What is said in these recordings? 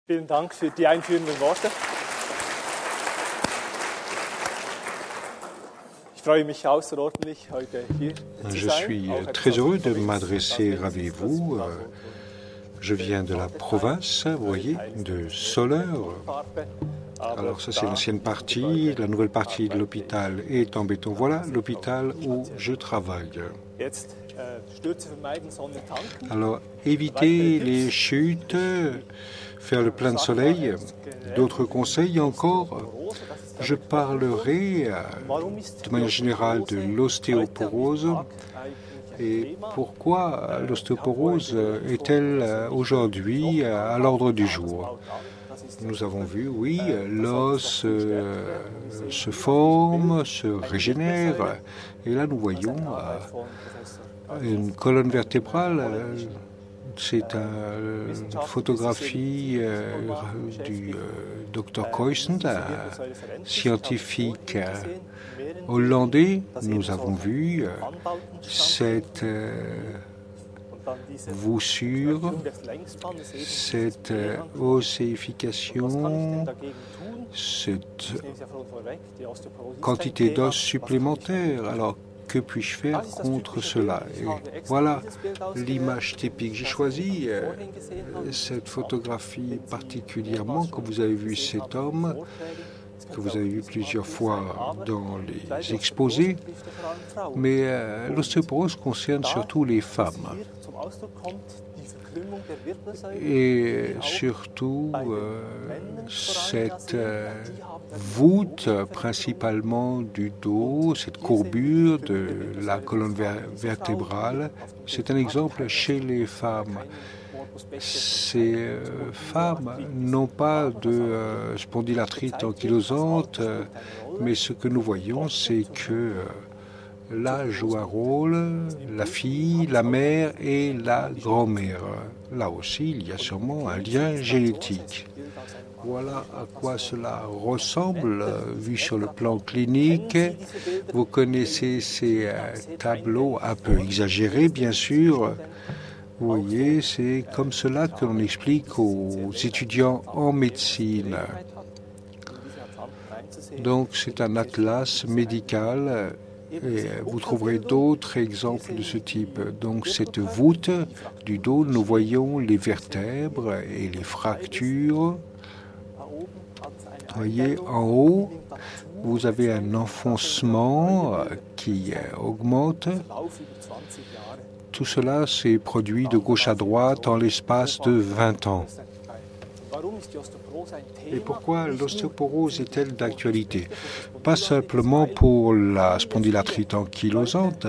Vielen Dank für die einführenden Worte. Ich freue mich außerordentlich, heute hier zu Je sein. suis très heureux de m'adresser avec vous. Je viens de la province, vous voyez, de Soleure. Alors ça c'est l'ancienne partie, la nouvelle partie de l'hôpital est en béton. Voilà l'hôpital où je travaille. Alors évitez les chutes, faire le plein de soleil, d'autres conseils encore. Je parlerai de manière générale de l'ostéoporose et pourquoi l'ostéoporose est-elle aujourd'hui à l'ordre du jour. Nous avons vu, oui, l'os se forme, se régénère, et là nous voyons une colonne vertébrale. C'est une photographie du Dr. Kooijsen, un scientifique hollandais. Nous avons vu cette voussure, cette osséification, cette quantité d'os supplémentaire. Alors, que puis-je faire contre cela? Et voilà l'image typique. J'ai choisi cette photographie particulièrement quand vous avez vu cet homme, que vous avez vu plusieurs fois dans les exposés, mais l'ostéoporose concerne surtout les femmes. Et surtout cette voûte principalement du dos, cette courbure de la colonne vertébrale, c'est un exemple chez les femmes. Ces femmes n'ont pas de spondylarthrite ankylosante, mais ce que nous voyons, c'est que l'âge joue un rôle, la fille, la mère et la grand-mère. Là aussi, il y a sûrement un lien génétique. Voilà à quoi cela ressemble, vu sur le plan clinique. Vous connaissez ces tableaux un peu exagérés, bien sûr. Vous voyez, c'est comme cela que l'on explique aux étudiants en médecine. Donc, c'est un atlas médical. Et vous trouverez d'autres exemples de ce type. Donc cette voûte du dos, nous voyons les vertèbres et les fractures. Vous voyez, en haut, vous avez un enfoncement qui augmente. Tout cela s'est produit de gauche à droite en l'espace de 20 ans. Et pourquoi l'ostéoporose est-elle d'actualité? Pas simplement pour la spondylarthrite ankylosante,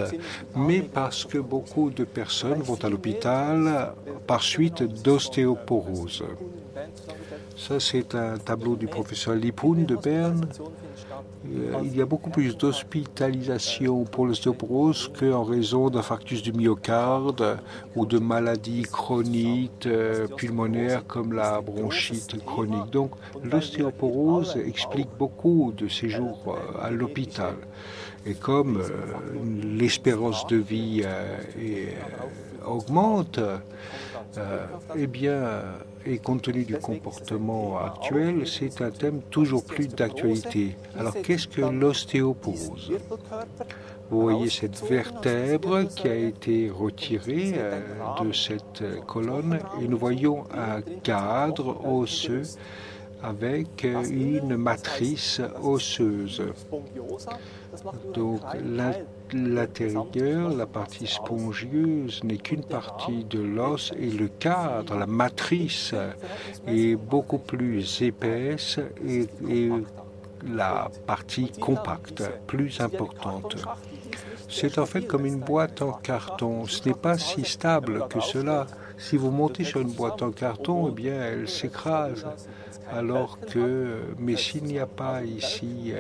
mais parce que beaucoup de personnes vont à l'hôpital par suite d'ostéoporose. Ça, c'est un tableau du professeur Lippoun de Berne. Il y a beaucoup plus d'hospitalisation pour l'ostéoporose qu'en raison d'infarctus du myocarde ou de maladies chroniques pulmonaires comme la bronchite chronique. Donc l'ostéoporose explique beaucoup de séjours à l'hôpital. Et comme l'espérance de vie augmente, eh bien, et compte tenu du comportement actuel, c'est un thème toujours plus d'actualité. Alors, qu'est-ce que l'ostéoporose? Vous voyez cette vertèbre qui a été retirée de cette colonne et nous voyons un cadre osseux avec une matrice osseuse. Donc l'intérieur, la partie spongieuse n'est qu'une partie de l'os et le cadre, la matrice est beaucoup plus épaisse et la partie compacte, plus importante. C'est en fait comme une boîte en carton. Ce n'est pas si stable que cela. Si vous montez sur une boîte en carton, eh bien, elle s'écrase. Mais s'il n'y a pas ici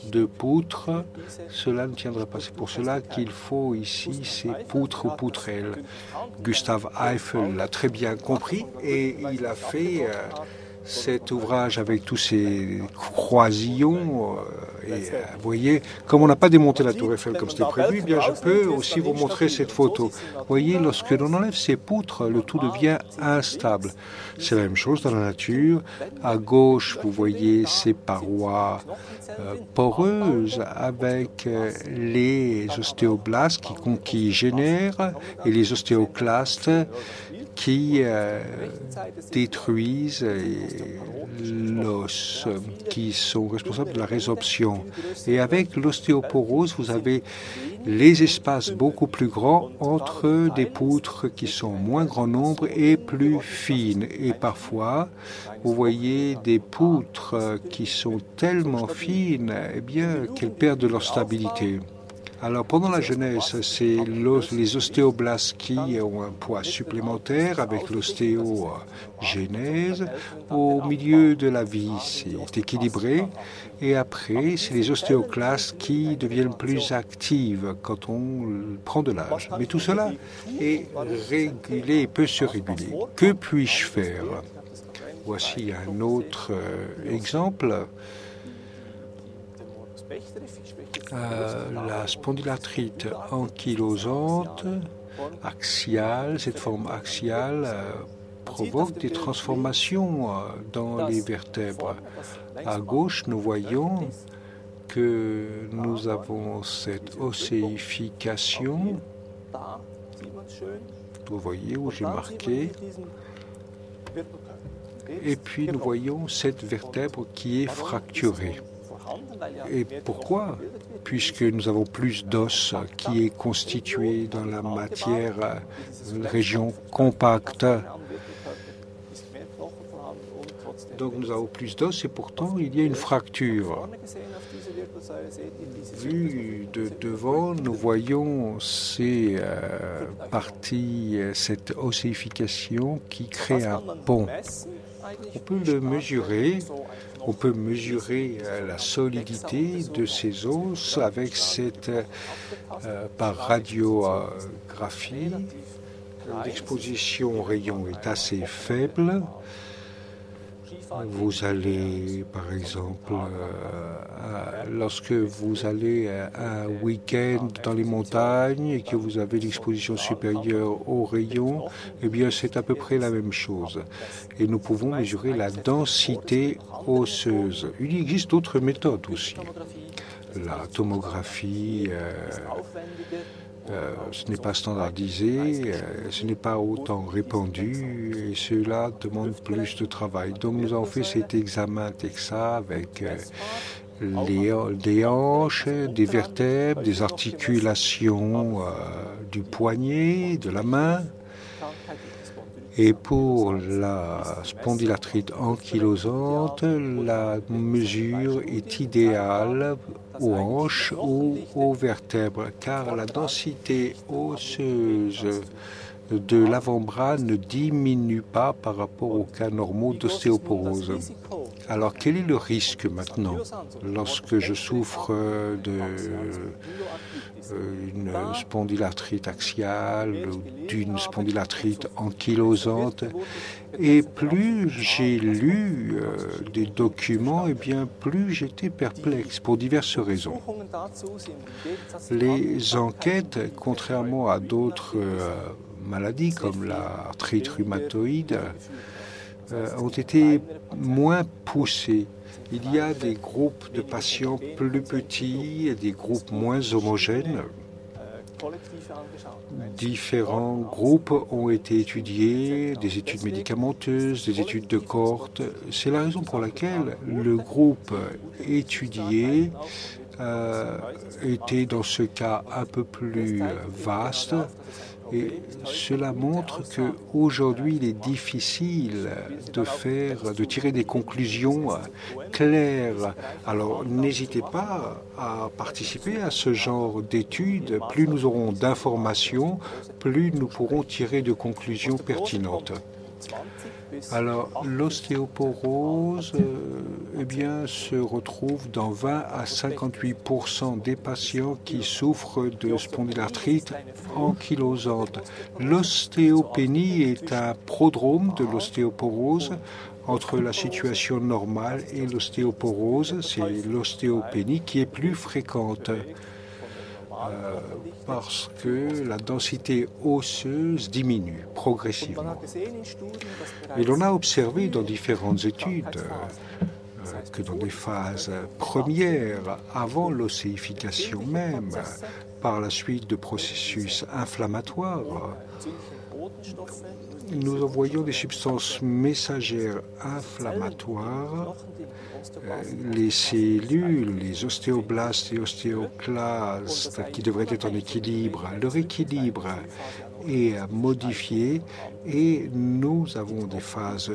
de poutre, cela ne tiendra pas. C'est pour cela qu'il faut ici ces poutres ou poutrelles. Gustave Eiffel l'a très bien compris et il a fait cet ouvrage avec tous ces croisillons vous voyez, comme on n'a pas démonté la tour Eiffel comme c'était prévu, eh bien, je peux aussi vous montrer cette photo. Vous voyez, lorsque l'on enlève ces poutres, le tout devient instable. C'est la même chose dans la nature. À gauche, vous voyez ces parois poreuses avec les ostéoblastes qui génèrent et les ostéoclastes qui détruisent l'os, qui sont responsables de la résorption. Et avec l'ostéoporose, vous avez les espaces beaucoup plus grands entre des poutres qui sont moins grand nombre et plus fines. Et parfois, vous voyez des poutres qui sont tellement fines, eh bien, qu'elles perdent leur stabilité. Alors, pendant la jeunesse, c'est les ostéoblastes qui ont un poids supplémentaire avec l'ostéogénèse. Au milieu de la vie, c'est équilibré. Et après, c'est les ostéoclastes qui deviennent plus actives quand on prend de l'âge. Mais tout cela est régulé et peut se réguler. Que puis-je faire? Voici un autre exemple. La spondylarthrite ankylosante axiale, cette forme axiale provoque des transformations dans les vertèbres. À gauche, nous voyons que nous avons cette osséification. Vous voyez où j'ai marqué. Et puis nous voyons cette vertèbre qui est fracturée. Et pourquoi? Puisque nous avons plus d'os qui est constitué dans la matière, région compacte. Donc nous avons plus d'os et pourtant il y a une fracture. Vu de devant, nous voyons ces parties, cette osséification qui crée un pont. On peut le mesurer. On peut mesurer la solidité de ces os avec par radiographie. L'exposition au rayon est assez faible. Vous allez, par exemple, lorsque vous allez un week-end dans les montagnes et que vous avez l'exposition supérieure au rayon, eh bien, c'est à peu près la même chose. Et nous pouvons mesurer la densité osseuse. Il existe d'autres méthodes aussi. La tomographie, ce n'est pas standardisé, ce n'est pas autant répandu et cela demande plus de travail. Donc nous avons fait cet examen TEXA avec des hanches, des vertèbres, des articulations du poignet, de la main. Et pour la spondylarthrite ankylosante, la mesure est idéale aux hanches ou aux vertèbres, car la densité osseuse de l'avant-bras ne diminue pas par rapport aux cas normaux d'ostéoporose. Alors, quel est le risque maintenant lorsque je souffre d'une spondylarthrite axiale ou d'une spondylarthrite ankylosante? Et plus j'ai lu des documents, et bien plus j'étais perplexe pour diverses raisons. Les enquêtes, contrairement à d'autres maladies comme l'arthrite rhumatoïde, ont été moins poussées. Il y a des groupes de patients plus petits et des groupes moins homogènes. Différents groupes ont été étudiés, des études médicamenteuses, des études de cohorte. C'est la raison pour laquelle le groupe étudié était dans ce cas un peu plus vaste. Et cela montre qu'aujourd'hui, il est difficile de tirer des conclusions claires. Alors, n'hésitez pas à participer à ce genre d'études. Plus nous aurons d'informations, plus nous pourrons tirer de conclusions pertinentes. Alors, l'ostéoporose eh bien, se retrouve dans 20 à 58% des patients qui souffrent de spondylarthrite ankylosante. L'ostéopénie est un prodrome de l'ostéoporose. entre la situation normale et l'ostéoporose. C'est l'ostéopénie qui est plus fréquente parce que la densité osseuse diminue progressivement. Et l'on a observé dans différentes études que dans des phases premières, avant l'osséification même, par la suite de processus inflammatoires, nous envoyons des substances messagères inflammatoires. Les cellules, les ostéoblastes et ostéoclastes qui devraient être en équilibre, leur équilibre est modifié et nous avons des phases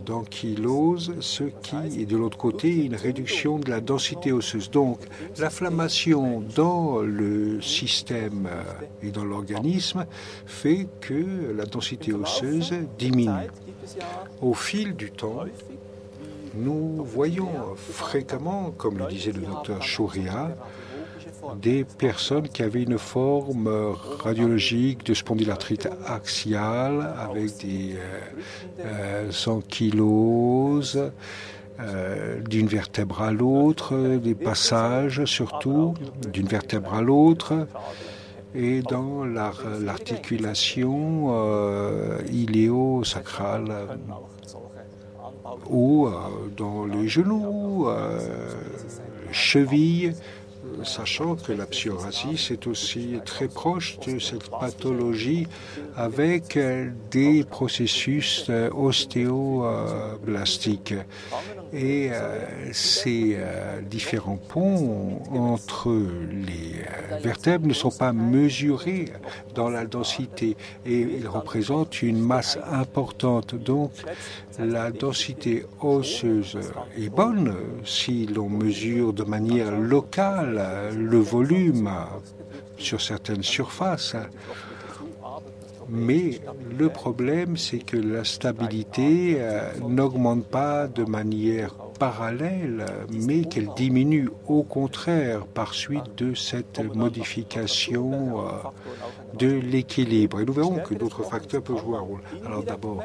d'ankylose, ce qui est de l'autre côté une réduction de la densité osseuse. Donc l'inflammation dans le système et dans l'organisme fait que la densité osseuse diminue. Au fil du temps, nous voyons fréquemment, comme le disait le docteur Chouria, des personnes qui avaient une forme radiologique de spondylarthrite axiale avec des ankyloses d'une vertèbre à l'autre, des passages surtout d'une vertèbre à l'autre. Et dans l'articulation iléo-sacrale ou dans les genoux, chevilles, sachant que la psoriasis est aussi très proche de cette pathologie avec des processus ostéoblastiques. Et ces différents ponts entre les vertèbres ne sont pas mesurés dans la densité et ils représentent une masse importante. Donc la densité osseuse est bonne si l'on mesure de manière locale le volume sur certaines surfaces. Mais le problème, c'est que la stabilité n'augmente pas de manière parallèle, mais qu'elle diminue au contraire par suite de cette modification de l'équilibre. Et nous verrons que d'autres facteurs peuvent jouer un rôle. Alors d'abord,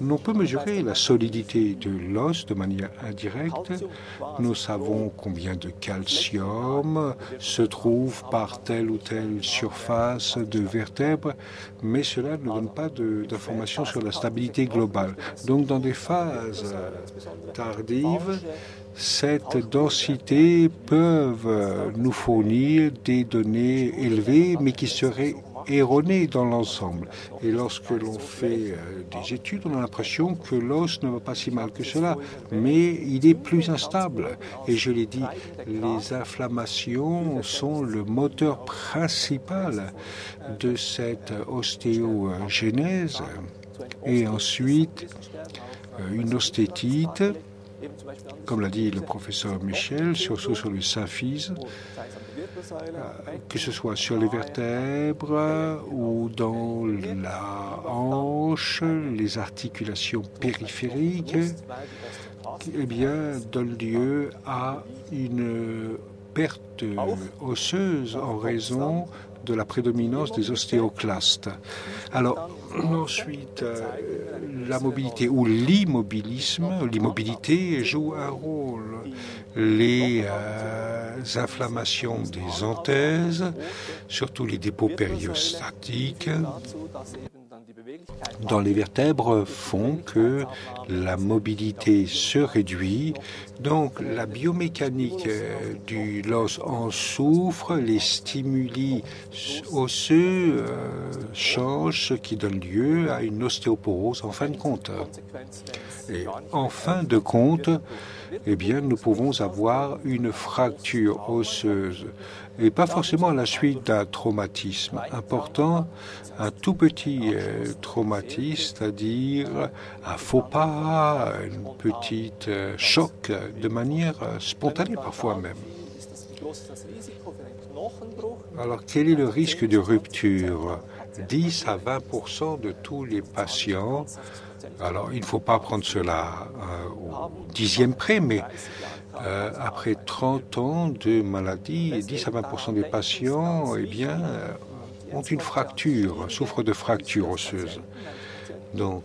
on peut mesurer la solidité de l'os de manière indirecte. Nous savons combien de calcium se trouve par telle ou telle surface de vertèbre, mais cela ne donne pas d'informations sur la stabilité globale. Donc dans des phases tardives, cette densité peuvent nous fournir des données élevées, mais qui seraient erronées dans l'ensemble. Et lorsque l'on fait des études, on a l'impression que l'os ne va pas si mal que cela, mais il est plus instable. Et je l'ai dit, les inflammations sont le moteur principal de cette ostéogénèse. Et ensuite, une ostétite, comme l'a dit le professeur Michel, surtout sur le symphyse, que ce soit sur les vertèbres ou dans la hanche, les articulations périphériques, eh bien, donne lieu à une perte osseuse en raison de la prédominance des ostéoclastes. Alors, ensuite, la mobilité ou l'immobilisme, l'immobilité joue un rôle. Les inflammations des anthèses, surtout les dépôts périostatiques, dans les vertèbres font que la mobilité se réduit. Donc la biomécanique de l'os en souffre, les stimuli osseux changent, ce qui donne lieu à une ostéoporose en fin de compte. Et en fin de compte, eh bien, nous pouvons avoir une fracture osseuse, et pas forcément à la suite d'un traumatisme important, un tout petit traumatisme, c'est-à-dire un faux pas, un petit choc, de manière spontanée parfois même. Alors, quel est le risque de rupture? 10 à 20% de tous les patients. Alors, il ne faut pas prendre cela au dixième près, mais après 30 ans de maladie, 10 à 20% des patients eh bien, ont une fracture, souffrent de fracture osseuse. Donc,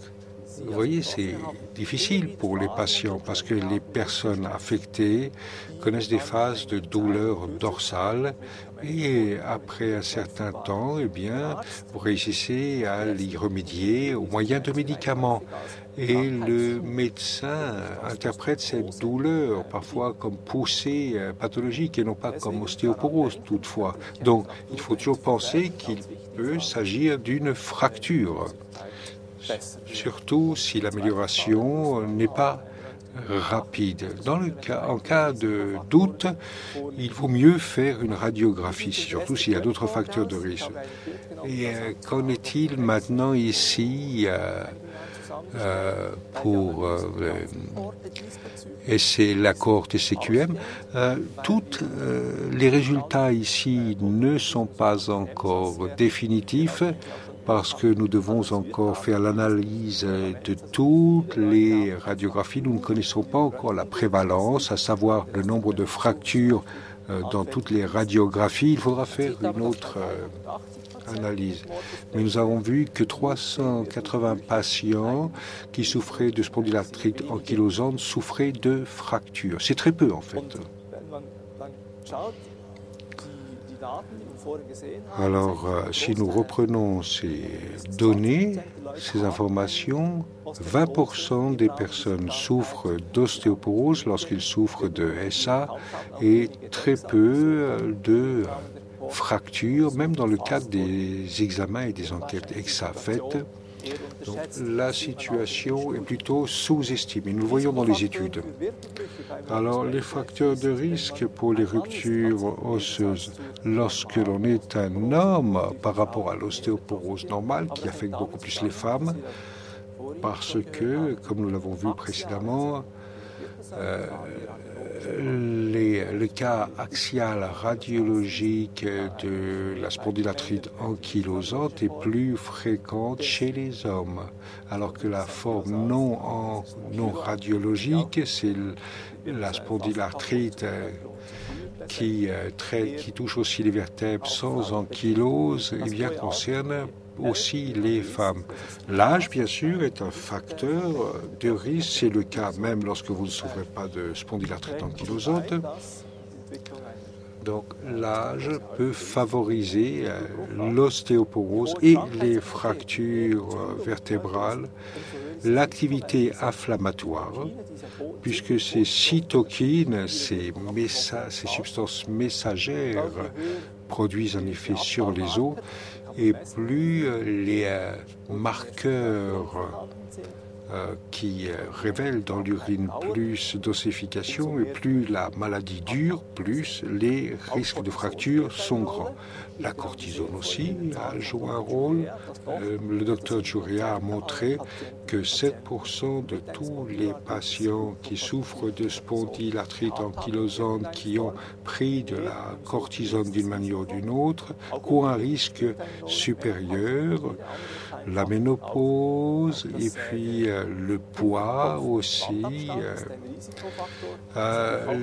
vous voyez, c'est difficile pour les patients parce que les personnes affectées connaissent des phases de douleur dorsale et après un certain temps, eh bien, vous réussissez à y remédier au moyen de médicaments. Et le médecin interprète cette douleur parfois comme poussée pathologique et non pas comme ostéoporose toutefois. Donc, il faut toujours penser qu'il peut s'agir d'une fracture, surtout si l'amélioration n'est pas rapide. En cas de doute, il vaut mieux faire une radiographie, surtout s'il y a d'autres facteurs de risque. Et qu'en est-il maintenant ici pour et c'est la cohorte SQM. Toutes les résultats ici ne sont pas encore définitifs parce que nous devons encore faire l'analyse de toutes les radiographies. Nous ne connaissons pas encore la prévalence, à savoir le nombre de fractures dans toutes les radiographies. Il faudra faire une autre analyse. Mais nous avons vu que 380 patients qui souffraient de spondylarthrite ankylosante souffraient de fractures. C'est très peu en fait. Alors, si nous reprenons ces données, ces informations, 20% des personnes souffrent d'ostéoporose lorsqu'ils souffrent de SA et très peu de fractures, même dans le cadre des examens et des enquêtes EXA faites. Donc, la situation est plutôt sous-estimée. Nous le voyons dans les études. Alors, les facteurs de risque pour les ruptures osseuses, lorsque l'on est un homme par rapport à l'ostéoporose normale, qui affecte beaucoup plus les femmes, parce que, comme nous l'avons vu précédemment, le cas axial radiologique de la spondylarthrite ankylosante est plus fréquente chez les hommes, alors que la forme non radiologique, c'est la spondylarthrite qui touche aussi les vertèbres sans ankylose, et bien concerne aussi les femmes. L'âge, bien sûr, est un facteur de risque. C'est le cas même lorsque vous ne souffrez pas de spondylarthrite ankylosante. Donc, l'âge peut favoriser l'ostéoporose et les fractures vertébrales, l'activité inflammatoire, puisque ces cytokines, ces substances messagères, produisent un effet sur les os, et plus les marqueurs qui révèlent dans l'urine plus d'ossification et plus la maladie dure, plus les risques de fracture sont grands. La cortisone aussi a joué un rôle. Le docteur Juria a montré que 7% de tous les patients qui souffrent de spondylarthrite ankylosante qui ont pris de la cortisone d'une manière ou d'une autre courent un risque supérieur. La ménopause et puis le poids aussi,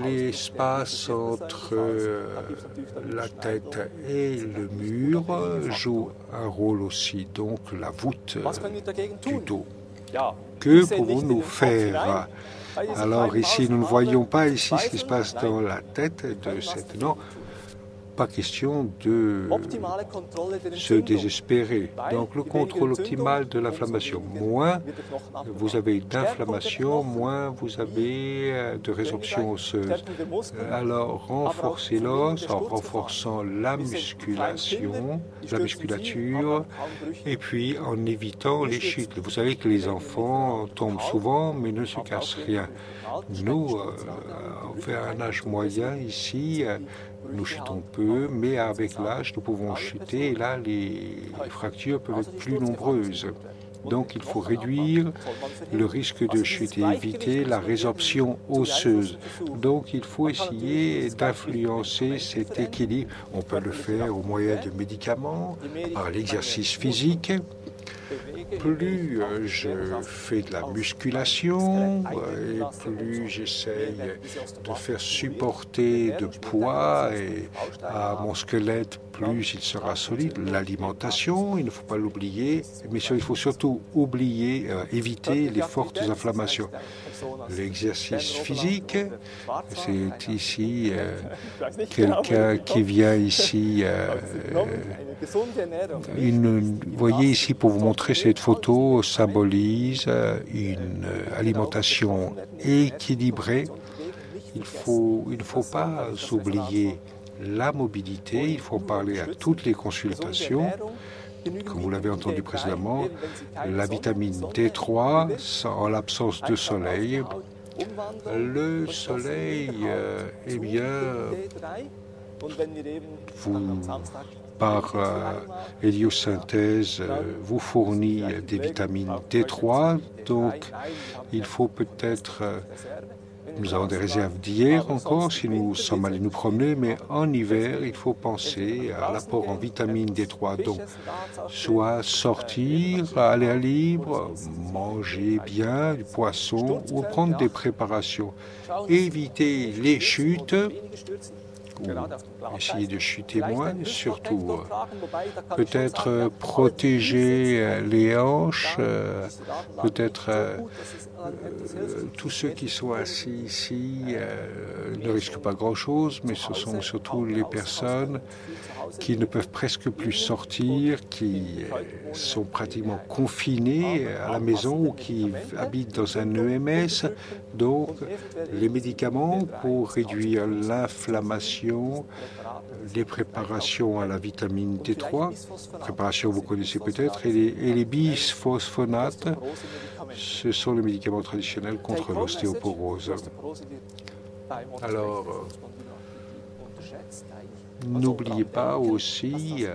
l'espace entre la tête et le mur joue un rôle aussi, donc la voûte du dos. Que pouvons-nous faire? Alors ici, nous ne voyons pas ici ce qui se passe dans la tête de cette... Non, pas question de se désespérer. Donc le contrôle optimal de l'inflammation. Moins vous avez d'inflammation, moins vous avez de résorption osseuse. Alors renforcez l'os en renforçant la musculation, la musculature, et puis en évitant les chutes. Vous savez que les enfants tombent souvent, mais ne se cassent rien. Nous, vers un âge moyen ici, nous chutons peu, mais avec l'âge, nous pouvons chuter, et là, les fractures peuvent être plus nombreuses. Donc, il faut réduire le risque de chute et éviter la résorption osseuse. Donc, il faut essayer d'influencer cet équilibre. On peut le faire au moyen de médicaments, par l'exercice physique. Plus je fais de la musculation et plus j'essaye de faire supporter de poids à mon squelette plus il sera solide. L'alimentation, il ne faut pas l'oublier, mais il faut surtout éviter les fortes inflammations. L'exercice physique, c'est ici quelqu'un qui vient ici. Vous voyez ici, pour vous montrer cette photo, symbolise une alimentation équilibrée. Il ne faut pas oublier la mobilité, il faut parler à toutes les consultations. Comme vous l'avez entendu précédemment, la vitamine D3 en l'absence de soleil. Le soleil, eh bien, par héliosynthèse, vous fournit des vitamines D3. Donc, il faut peut-être... Nous avons des réserves d'hier encore, si nous sommes allés nous promener, mais en hiver, il faut penser à l'apport en vitamine D3. Donc, soit sortir, aller à libre, manger bien du poisson ou prendre des préparations. Éviter les chutes, ou essayer de chuter moins, surtout peut-être protéger les hanches, peut-être tous ceux qui sont assis ici ne risquent pas grand-chose, mais ce sont surtout les personnes qui ne peuvent presque plus sortir, qui sont pratiquement confinées à la maison ou qui habitent dans un EMS. Donc, les médicaments pour réduire l'inflammation, les préparations à la vitamine D3, préparations que vous connaissez peut-être, et les bisphosphonates, ce sont les médicaments traditionnels contre l'ostéoporose. Alors, n'oubliez pas aussi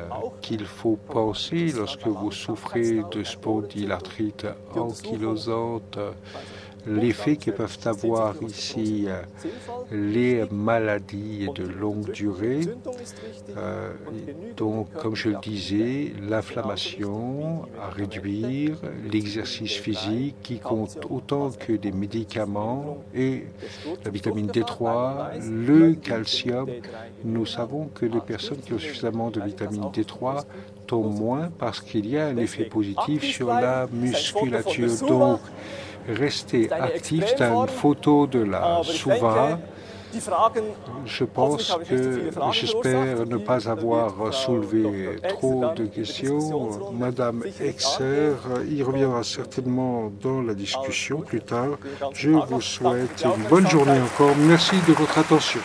qu'il faut penser, lorsque vous souffrez de spondylarthrite ankylosante, l'effet que peuvent avoir ici les maladies de longue durée. Donc, comme je le disais, l'inflammation à réduire, l'exercice physique qui compte autant que des médicaments et la vitamine D3, le calcium. Nous savons que les personnes qui ont suffisamment de vitamine D3 tombent moins parce qu'il y a un effet positif sur la musculature. Donc, rester actif. C'est une photo de la Suva. Je pense que j'espère ne pas avoir soulevé trop de questions. Madame Exer y reviendra certainement dans la discussion plus tard. Je vous souhaite une bonne journée encore. Merci de votre attention.